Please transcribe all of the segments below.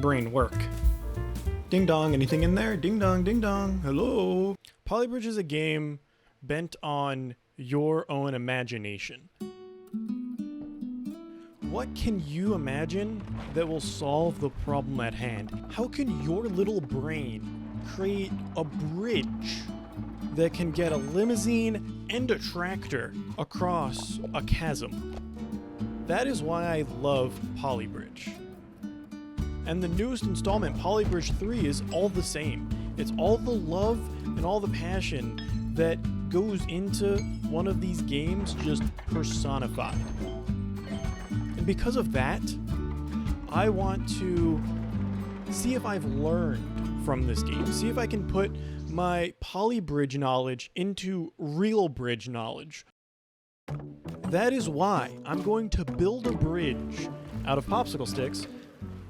brain work. Ding dong, anything in there? Ding dong, hello. PolyBridge is a game bent on your own imagination. What can you imagine that will solve the problem at hand? How can your little brain create a bridge that can get a limousine and a tractor across a chasm? That is why I love PolyBridge. And the newest installment, PolyBridge 3, is all the same. It's all the love and all the passion that goes into one of these games just personified. And because of that, I want to see if I've learned from this game. See if I can put my PolyBridge knowledge into real bridge knowledge. That is why I'm going to build a bridge out of popsicle sticks.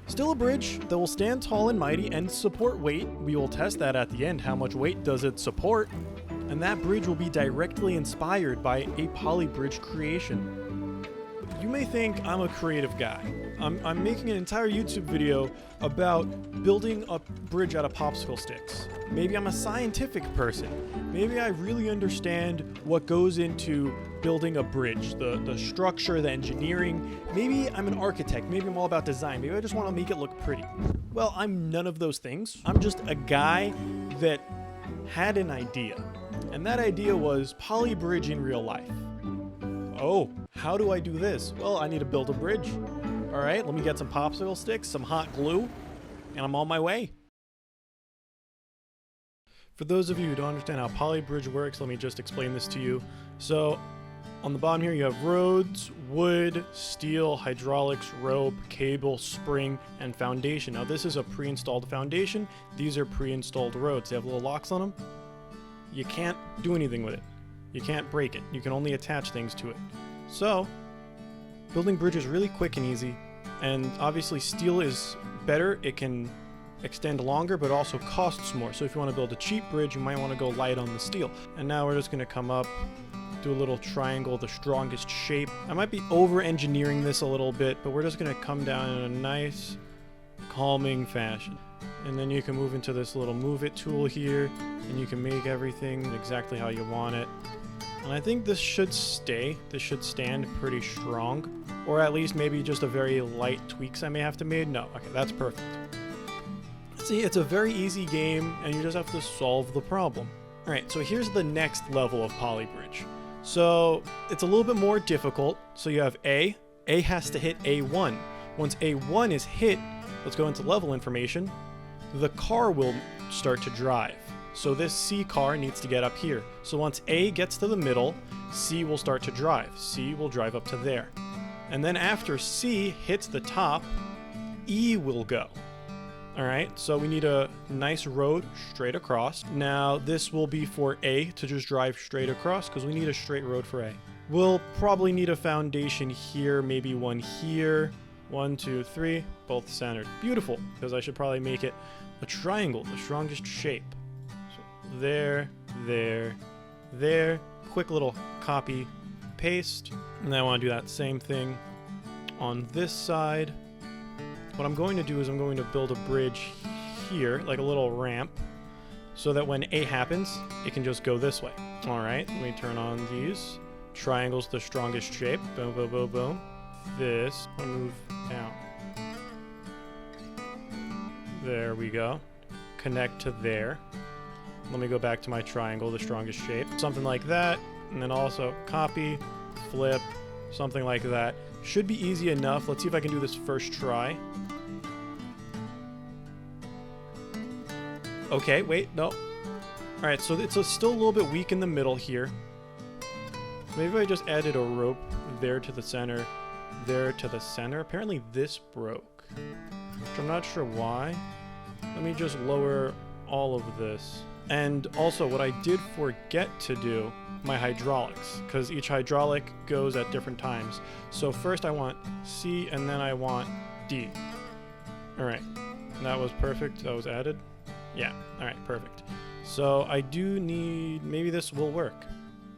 Still a bridge that will stand tall and mighty and support weight. We will test that at the end. How much weight does it support? And that bridge will be directly inspired by a PolyBridge creation. You may think I'm a creative guy. I'm making an entire YouTube video about building a bridge out of popsicle sticks. Maybe I'm a scientific person. Maybe I really understand what goes into building a bridge, the structure, the engineering. Maybe I'm an architect. Maybe I'm all about design. Maybe I just want to make it look pretty. Well, I'm none of those things. I'm just a guy that had an idea. And that idea was PolyBridge in real life. Oh, how do I do this? Well, I need to build a bridge. All right, let me get some popsicle sticks, some hot glue, and I'm on my way. For those of you who don't understand how PolyBridge works, let me just explain this to you. So, on the bottom here, you have roads, wood, steel, hydraulics, rope, cable, spring, and foundation. Now, this is a pre-installed foundation. These are pre-installed roads. They have little locks on them. You can't do anything with it. You can't break it. You can only attach things to it. So, building bridges is really quick and easy. And obviously, steel is better. It can extend longer, but also costs more. So if you want to build a cheap bridge, you might want to go light on the steel. And now we're just going to come up, do a little triangle, the strongest shape. I might be over-engineering this a little bit, but we're just going to come down in a nice, calming fashion. And then you can move into this little move it tool here, and you can make everything exactly how you want it. And I think this should stay. This should stand pretty strong. Or at least maybe just a very light tweaks I may have to make. No, okay, that's perfect. See, it's a very easy game, and you just have to solve the problem. Alright, so here's the next level of PolyBridge. So, it's a little bit more difficult. So you have A. A has to hit A1. Once A1 is hit, let's go into level information. The car will start to drive. So this C car needs to get up here. So once A gets to the middle, C will start to drive. C will drive up to there. And then after C hits the top, E will go. Alright, so we need a nice road straight across. Now this will be for A to just drive straight across because we need a straight road for A. We'll probably need a foundation here, maybe one here. 1, 2, 3, both centered. Beautiful, because I should probably make it a triangle, the strongest shape. So there, there, there. Quick little copy, paste. And then I want to do that same thing on this side. What I'm going to do is I'm going to build a bridge here, like a little ramp, so that when A happens, it can just go this way. All right, let me turn on these. Triangle's the strongest shape. Boom, boom, boom, boom. This, I'll move down. There we go. Connect to there. Let me go back to my triangle, the strongest shape. Something like that, and then also copy, flip, something like that. Should be easy enough. Let's see if I can do this first try. Okay, wait, no. Alright, so it's still a little bit weak in the middle here. Maybe I just added a rope there to the center, there to the center. Apparently this broke, which I'm not sure why. Let me just lower all of this. And also what I did forget to do, my hydraulics, because each hydraulic goes at different times. So first I want C and then I want D. Alright, that was perfect, that was added. Yeah, alright, perfect. So I do need, maybe this will work.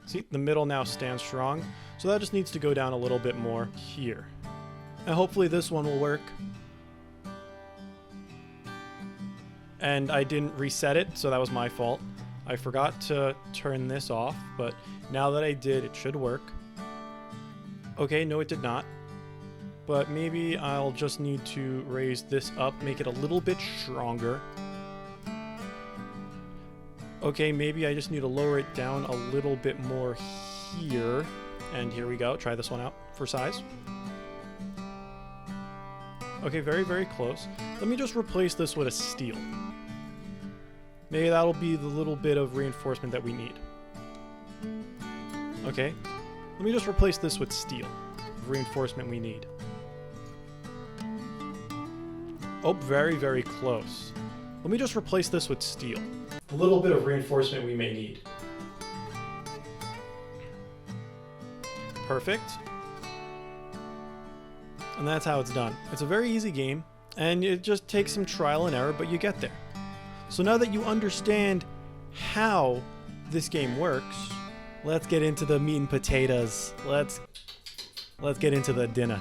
See, the middle now stands strong. So that just needs to go down a little bit more here. And hopefully this one will work. and I didn't reset it, so that was my fault. I forgot to turn this off, but now that I did, it should work. Okay, no it did not. But maybe I'll just need to raise this up, make it a little bit stronger. Okay, maybe I just need to lower it down a little bit more here. And here we go, try this one out for size. Okay, very, very close. Let me just replace this with a steel. Maybe that'll be the little bit of reinforcement that we need. Okay, let me just replace this with steel. The reinforcement we need. Oh, very, very close. Let me just replace this with steel. A little bit of reinforcement we may need. Perfect. And that's how it's done. It's a very easy game, and it just takes some trial and error, but you get there. So now that you understand how this game works, let's get into the meat and potatoes. Let's get into the dinner.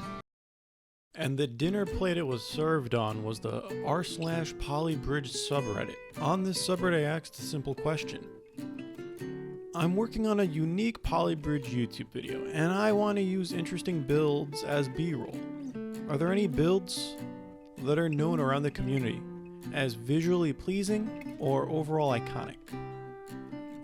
And the dinner plate it was served on was the r/PolyBridge subreddit. On this subreddit, I asked a simple question. I'm working on a unique PolyBridge YouTube video, and I want to use interesting builds as B-roll. Are there any builds that are known around the community as visually pleasing or overall iconic?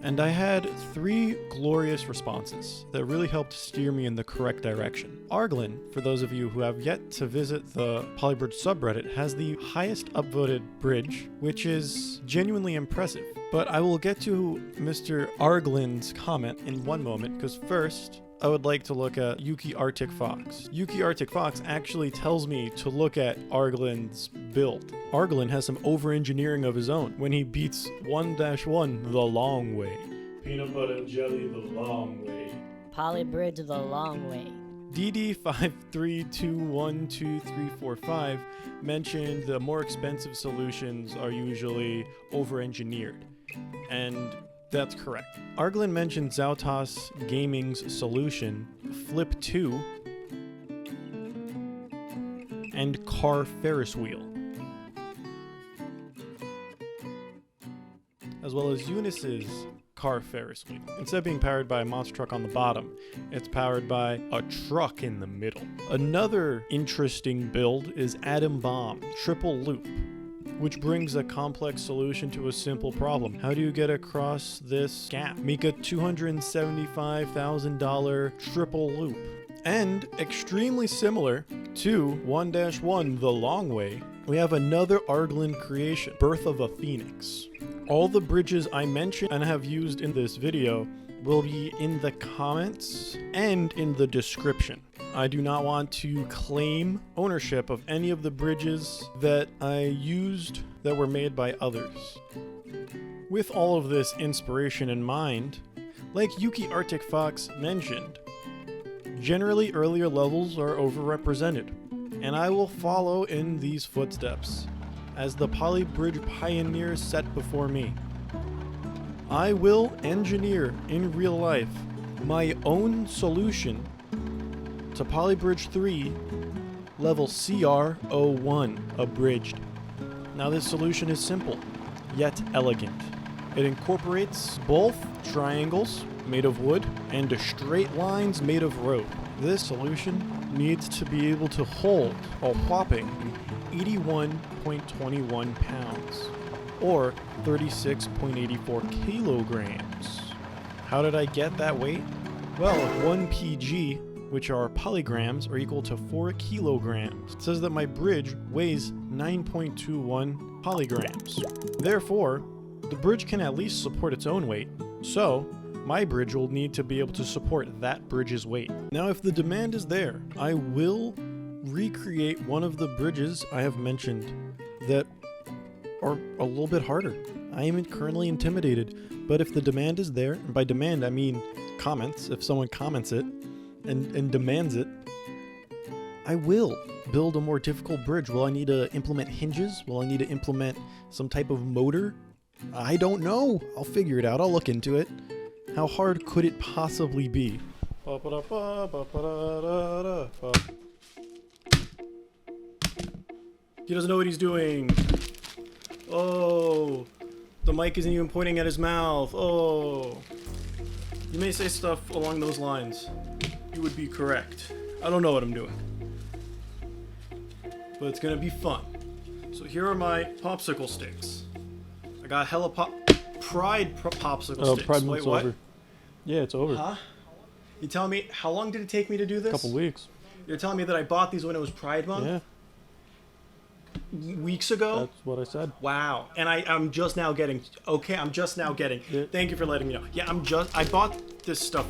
And I had 3 glorious responses that really helped steer me in the correct direction. Arglin, for those of you who have yet to visit the PolyBridge subreddit, has the highest upvoted bridge, which is genuinely impressive. But I will get to Mr. Arglin's comment in one moment, because first, I would like to look at Yuki Arctic Fox. Yuki Arctic Fox actually tells me to look at Arglin's build. Arglin has some over-engineering of his own when he beats 1-1 the long way. Peanut butter and jelly the long way. PolyBridge the long way. DD53212345 mentioned the more expensive solutions are usually over-engineered. And that's correct. Arglin mentioned Zautas Gaming's solution, Flip 2, and Car Ferris Wheel, as well as Eunice's Car Ferris Wheel. Instead of being powered by a monster truck on the bottom, it's powered by a truck in the middle. Another interesting build is Atom Bomb, Triple Loop, which brings a complex solution to a simple problem. How do you get across this gap? Make a $275,000 triple loop. And extremely similar to 1-1 the long way, we have another Arglin creation, Birth of a Phoenix. All the bridges I mentioned and have used in this video will be in the comments and in the description. I do not want to claim ownership of any of the bridges that I used that were made by others. With all of this inspiration in mind, like Yuki Arctic Fox mentioned, generally earlier levels are overrepresented, and I will follow in these footsteps as the PolyBridge pioneer set before me. I will engineer in real life my own solution to PolyBridge 3 level CR01 abridged. Now this solution is simple, yet elegant. It incorporates both triangles made of wood and straight lines made of rope. This solution needs to be able to hold a whopping 81.21 pounds, or 36.84 kilograms. How did I get that weight? Well, 1 PG, which are polygrams, are equal to 4 kilograms. It says that my bridge weighs 9.21 polygrams. Therefore, the bridge can at least support its own weight. So, my bridge will need to be able to support that bridge's weight. Now, if the demand is there, I will recreate one of the bridges I have mentioned that are a little bit harder. I am currently intimidated, but if the demand is there, and by demand I mean comments, if someone comments it and demands it, I will build a more difficult bridge. Will I need to implement hinges? Will I need to implement some type of motor? I don't know. I'll figure it out. I'll look into it. How hard could it possibly be? He doesn't know what he's doing. Oh, the mic isn't even pointing at his mouth. Oh. You may say stuff along those lines. You would be correct. I don't know what I'm doing. But it's gonna be fun. So here are my popsicle sticks. I got hella popsicle sticks. Pride Wait, Month's what? over. Yeah, it's over. Huh? You telling me, how long did it take me to do this? A couple weeks. You're telling me that I bought these when it was Pride Month? Yeah, Weeks ago? that's what I said. Wow. And I'm just now getting, okay, I'm just now getting, Yeah. thank you for letting me know. Yeah, I bought this stuff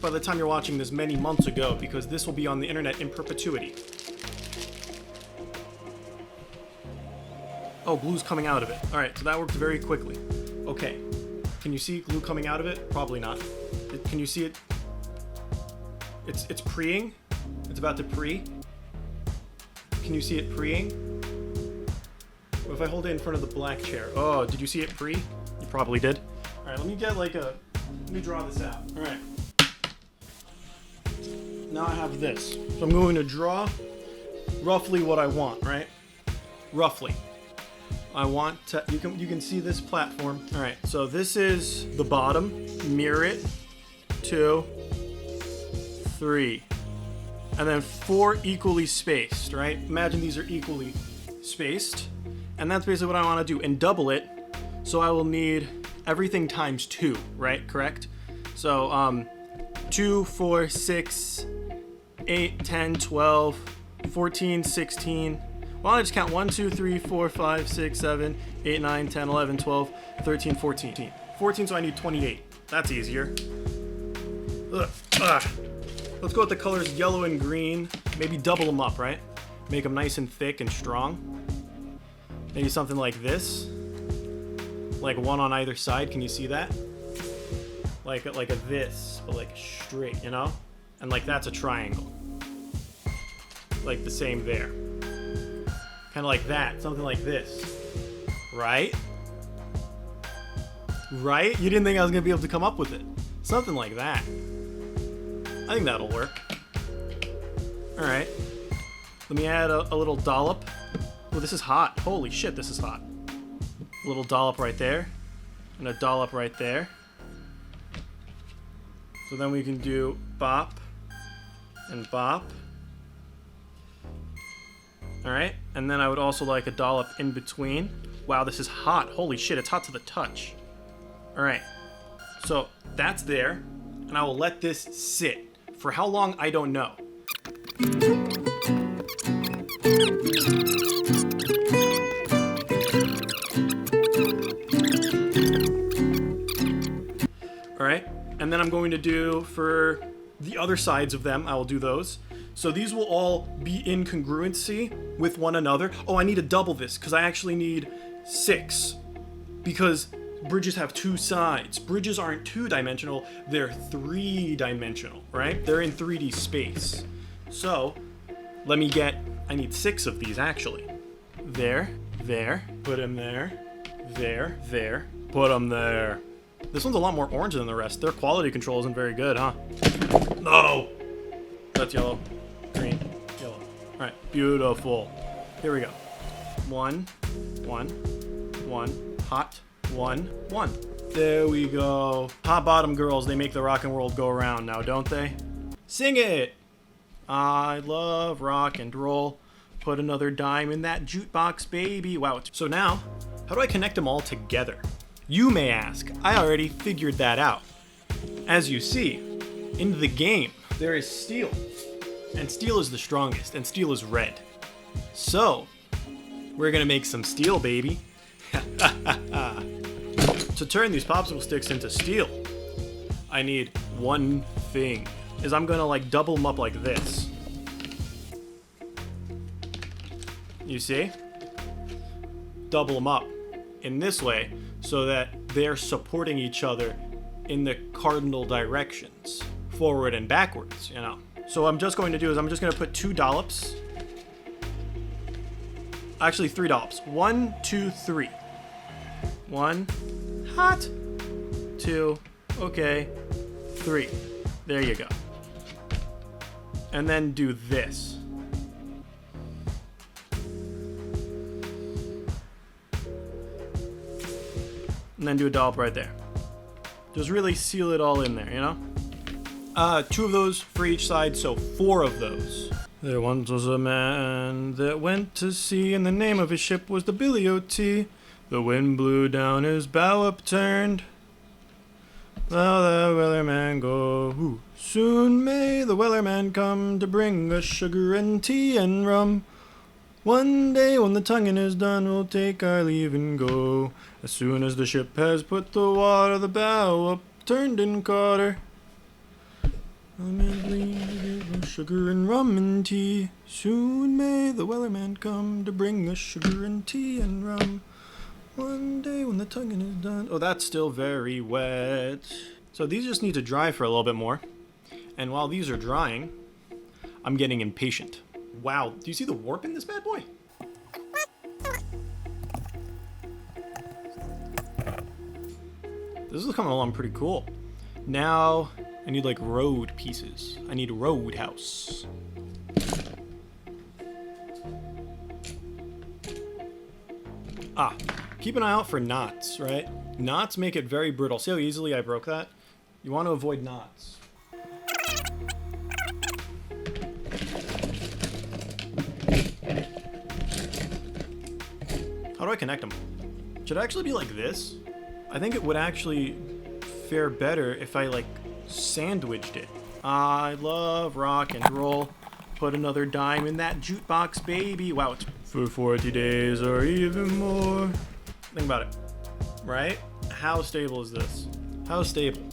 by the time you're watching this many months ago, because this will be on the internet in perpetuity. Oh, glue's coming out of it. Alright, so that worked very quickly. Okay. Can you see glue coming out of it? Probably not. Can you see it? It's preing. It's about to pre. Can you see it preing? What if I hold it in front of the black chair? Oh, did you see it pre? You probably did. Alright, let me draw this out. Alright. Now I have this. So I'm going to draw roughly what I want, right? Roughly. I want to, you can see this platform. All right, so this is the bottom. Mirror it. 2, 3, and then 4 equally spaced, right? Imagine these are equally spaced, and that's basically what I want to do. And double it, so I will need everything times 2, right? Correct? So 2, 4, 6, 8, 10, 12, 14, 16. Why don't I just count 1, 2, 3, 4, 5, 6, 7, 8, 9, 10, 11, 12, 13, 14. 14, so I need 28. That's easier. Let's go with the colors yellow and green. Maybe double them up, right? Make them nice and thick and strong. Maybe something like this. Like one on either side. Can you see that? Like a this, but like straight, you know? And like that's a triangle. Like the same there. Kind of like that, something like this, right? Right? You didn't think I was gonna be able to come up with it. Something like that. I think that'll work. All right. Let me add a little dollop. Oh, this is hot. Holy shit, this is hot. A little dollop right there, and a dollop right there. So then we can do bop and bop. All right, and then I would also like a dollop in between. Wow, this is hot. Holy shit, it's hot to the touch. All right, so that's there, and I will let this sit. For how long, I don't know. All right, and then I'm going to do for the other sides of them, I will do those. So these will all be in congruency with one another. Oh, I need to double this because I actually need 6 because bridges have 2 sides. Bridges aren't 2-dimensional, they're 3-dimensional, right? They're in 3D space. So I need 6 of these actually. There, put them there, put them there. This one's a lot more orange than the rest. Their quality control isn't very good, huh? No! That's yellow. Green, yellow. All right, beautiful. Here we go. 1, 1, 1, hot, 1, 1. There we go. Hot bottom girls, they make the rock and world go around now, don't they? Sing it! I love rock and roll. Put another dime in that jukebox, baby. Wow. So now, how do I connect them all together? You may ask. I already figured that out. As you see, in the game, there is steel. And steel is the strongest, and steel is red. So, we're gonna make some steel, baby. To turn these popsicle sticks into steel, I need one thing. Is I'm gonna like double them up like this. You see? Double them up in this way so that they're supporting each other in the cardinal directions, forward and backwards, you know. So what I'm just going to do is I'm just going to put 2 dollops. Actually, 3 dollops. 1, 2, 3. 1, hot. 2, okay. 3. There you go. And then do this. and then do a dollop right there. Just really seal it all in there, you know? 2 of those for each side, so 4 of those. There once was a man that went to sea, and the name of his ship was the Billy O.T. The wind blew down his bow upturned. Now the wellerman go. Ooh. Soon may the wellerman come to bring us sugar and tea and rum. One day when the tonguing is done, we'll take our leave and go. As soon as the ship has put the water, the bow upturned and caught her. Sugar and rum and tea. Soon may the wellerman come to bring us sugar and tea and rum. One day when the tonguing is done. Oh, that's still very wet. So these just need to dry for a little bit more. And while these are drying, I'm getting impatient. Wow, do you see the warp in this bad boy? This is coming along pretty cool. Now, I need like road pieces. I need a roadhouse. Keep an eye out for knots, right? Knots make it very brittle. See how easily I broke that? You want to avoid knots. How do I connect them? Should it actually be like this? I think it would actually fare better if I like sandwiched it. I love rock and roll. Put another dime in that jukebox, baby. Wow, it's for 40 days or even more. Think about it, right? How stable is this? How stable?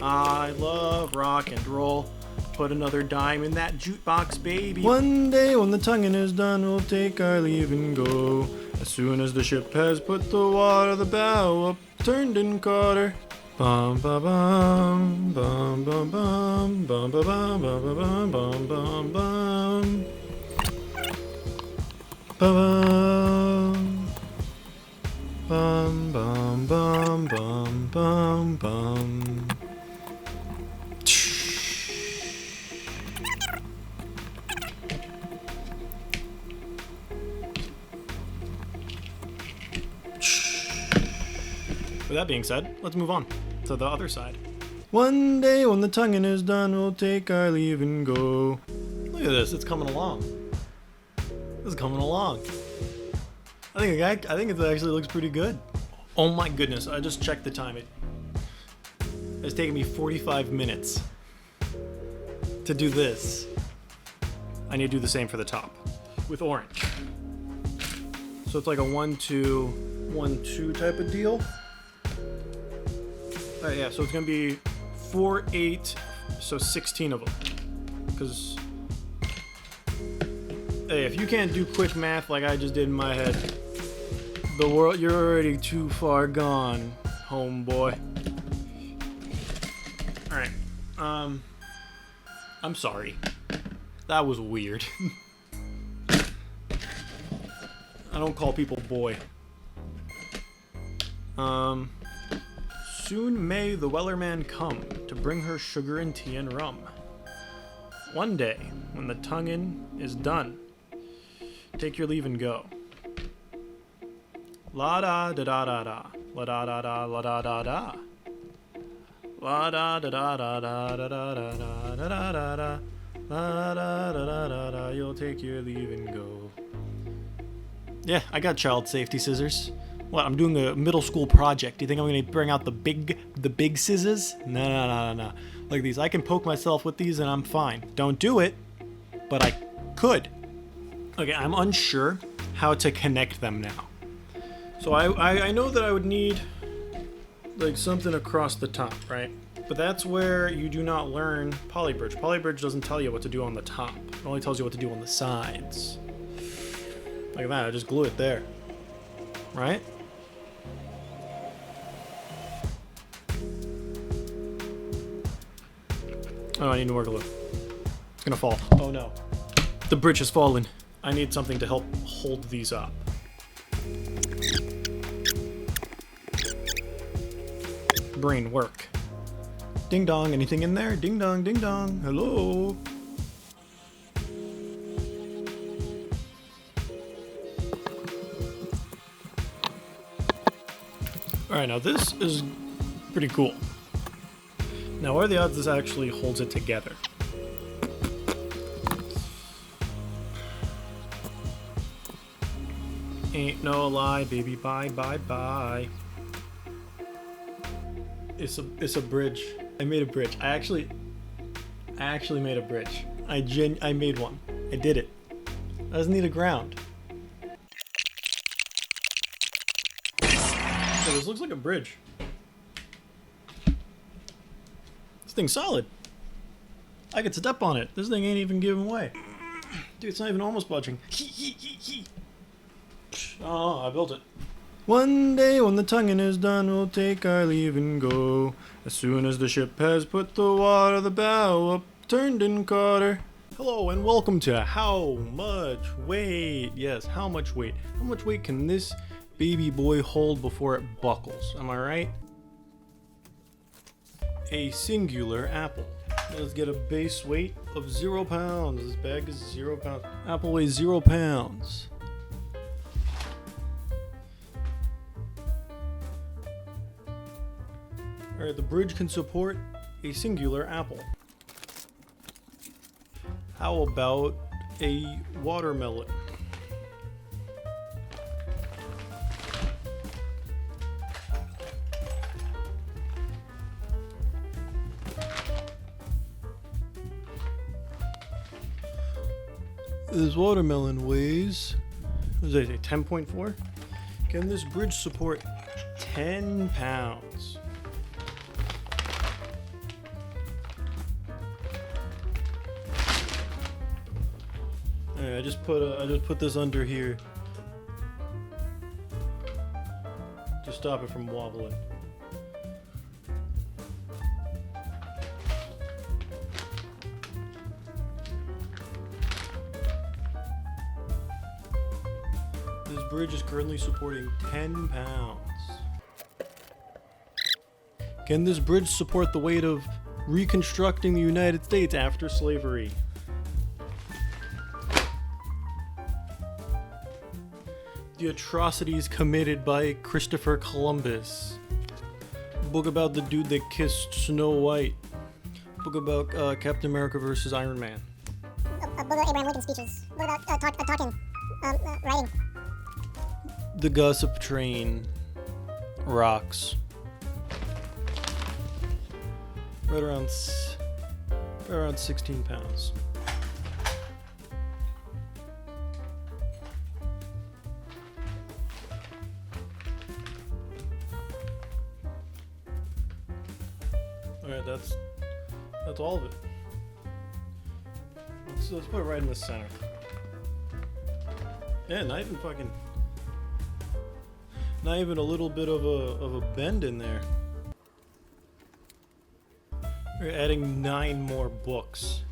I love rock and roll. Put another dime in that jukebox, baby. One day when the tonguing is done, we'll take our leave and go. As soon as the ship has put the water, the bow upturned and caught her. Bum ba bum bum bum bum bum ba bum bum bum bum bum. Bum bum bum bum bum bum bum. With that being said, let's move on to the other side. One day when the tonguing is done, we'll take our leave and go. Look at this, it's coming along. This is coming along. I think it actually looks pretty good. Oh my goodness, I just checked the time. It's taken me 45 minutes to do this. I need to do the same for the top with orange. So it's like a 1-2, 1-2 type of deal. Alright, yeah, so it's gonna be 4, 8, so 16 of them. Because, hey, if you can't do quick math like I just did in my head, the world, you're already too far gone, homeboy. Alright, I'm sorry. That was weird. I don't call people boy. Soon may the wellerman come to bring her sugar and tea and rum. One day, when the tonguing is done, take your leave and go. La da da da da da, la da da da la da da da, la da da da da da da da da da da da da, la da da da da da. You'll take your leave and go. Yeah, I got child safety scissors. What, I'm doing a middle school project. Do you think I'm gonna bring out the big scissors? No. Like these, I can poke myself with these and I'm fine. Don't do it, but I could. Okay, I'm unsure how to connect them now. So I know that I would need like something across the top, right? But that's where you do not learn PolyBridge. PolyBridge doesn't tell you what to do on the top. It only tells you what to do on the sides. Like that, I just glue it there. Right? Oh, I need more glue. It's gonna fall. Oh no. The bridge has fallen. I need something to help hold these up. Brain work. Ding dong, anything in there? Ding dong, ding dong. Hello? Alright, now this is pretty cool. Now, what are the odds this actually holds it together? Ain't no lie, baby, bye, bye, bye. It's a bridge. I made a bridge. I actually made a bridge. I made one. I did it. I just need a ground. So this looks like a bridge. This thing's solid. I could step on it. This thing ain't even giving way. Dude, it's not even almost budging. Oh, I built it. One day when the tonguing is done, we'll take our leave and go. As soon as the ship has put the water, the bow up, turned and caught her. Hello and welcome to How Much Weight? Yes, how much weight? How much weight can this baby boy hold before it buckles? Am I right? A singular apple. Let's get a base weight of 0 pounds. This bag is 0 pounds. Apple weighs 0 pounds. Alright, the bridge can support a singular apple. How about a watermelon? This watermelon weighs, what did I say, 10.4? Can this bridge support 10 pounds? Alright, I just put this under here to stop it from wobbling. This bridge is currently supporting 10 pounds. Can this bridge support the weight of reconstructing the United States after slavery? The atrocities committed by Christopher Columbus. Book about the dude that kissed Snow White. Book about Captain America versus Iron Man. A book about Abraham Lincoln speeches. Book about talking, writing. The gossip train. Rocks. Right around 16 pounds. Alright, that's all of it. Let's put it right in the center. Yeah, not even a little bit of a bend in there. We're adding 9 more books.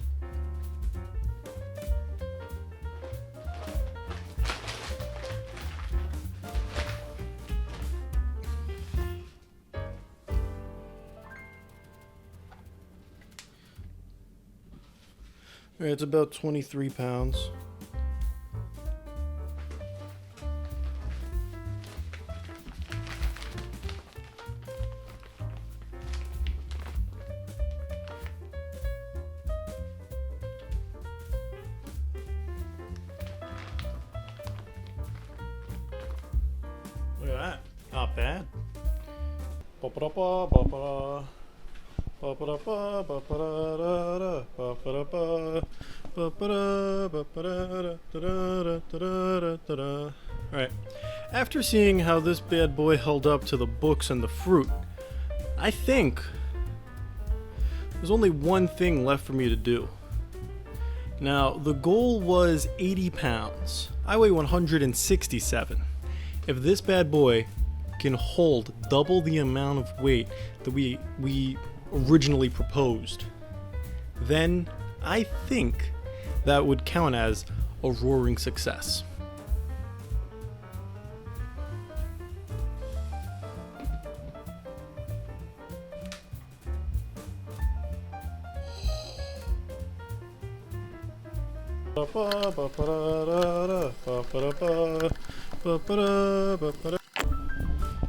Alright, it's about 23 pounds. Look at that. Not bad. Alright, after seeing how this bad boy held up to the books and the fruit, I think there's only one thing left for me to do. Now, the goal was 80 pounds. I weigh 167. If this bad boy can hold double the amount of weight that we originally proposed, then I think that would count as a roaring success.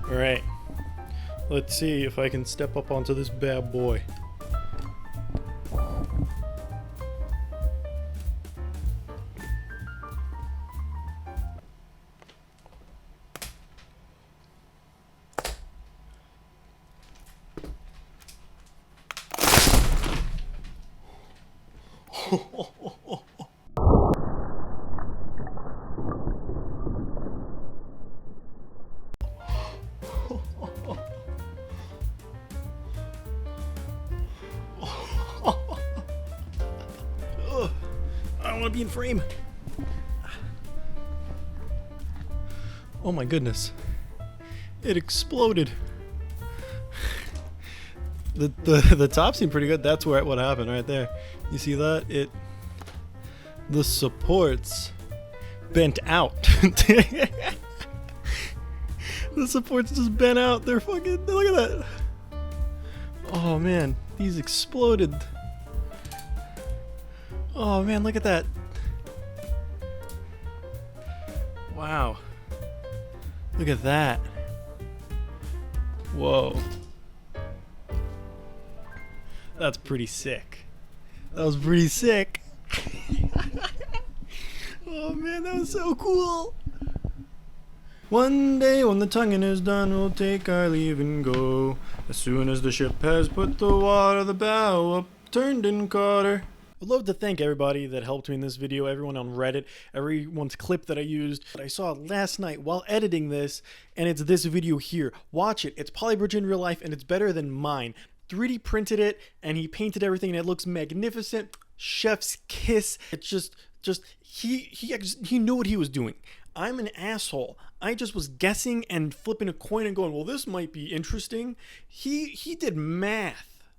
Alright, Let's see if I can step up onto this bad boy. I don't want to be in frame. Oh my goodness. It exploded. The top seemed pretty good. That's where what happened right there. You see that? The supports bent out. The supports just bent out. They're fucking, look at that. Oh man, these exploded. Oh man, look at that. Wow. Look at that. Whoa. That's pretty sick. That was pretty sick. Oh man, that was so cool. One day when the tonguing is done, we'll take our leave and go. As soon as the ship has put the water, the bow up, turned and caught her. I'd love to thank everybody that helped me in this video, everyone on Reddit, everyone's clip that I used. I saw it last night while editing this, and it's this video here. Watch it. It's PolyBridge in real life, and it's better than mine. 3D printed it, and he painted everything, and it looks magnificent. Chef's kiss. It's just he knew what he was doing. I'm an asshole. I just was guessing and flipping a coin and going, well, this might be interesting. He did math.